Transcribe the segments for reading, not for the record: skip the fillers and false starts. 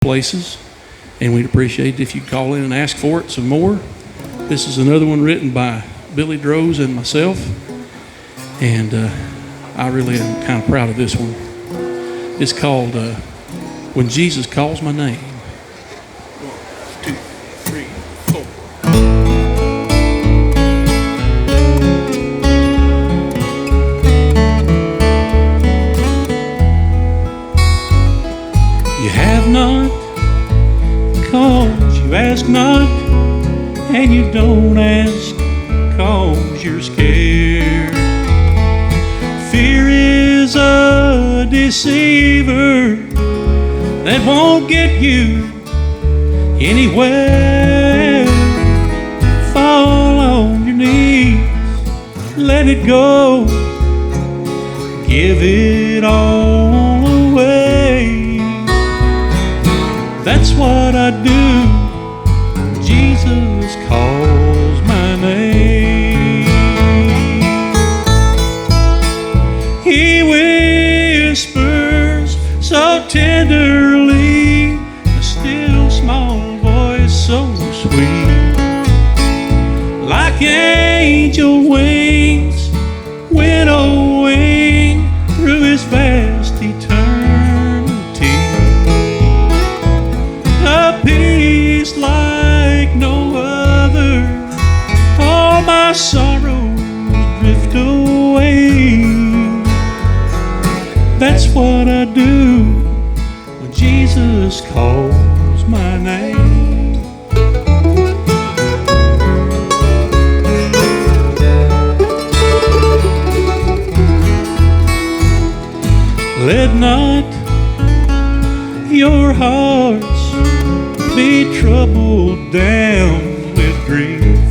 places, and we'd appreciate it if you'd call in and ask for it some more. This is another one written by Billy Droz and myself, and I really am kind of proud of this one. It's called When Jesus Calls My Name. 1, 2, 3, 4. You have not, 'cause you ask not, and you don't ask 'cause you're scared. Fear is a deceiver that won't get you anywhere. Fall on your knees, let it go, give it all away. That's what I do. Jesus calls my name. He whispers so tenderly, a still small voice so sweet, like angel wings winnowing through his vast eternity. A peace like no other, all my sorrows drift away. That's what I do when Jesus calls my name. Let not your hearts be troubled down with grief.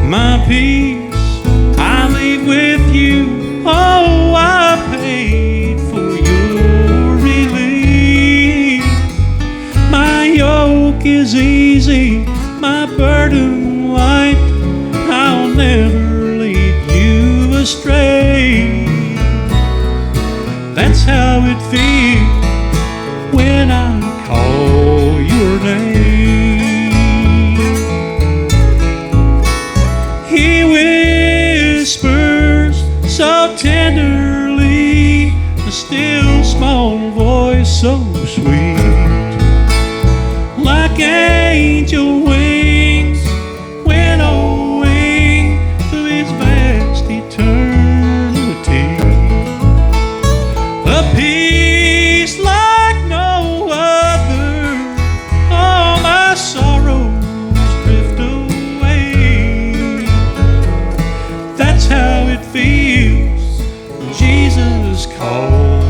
My peace I leave with you. Oh, I paid for your relief. My yoke is easy, my burden light. I'll never lead you astray. That's how it feels when I call your name. He whispers so tenderly, a still small voice so sweet, like angel wings winnowing through his vast eternity. A peace like no other, all my sorrows drift away. That's how it feels when Jesus calls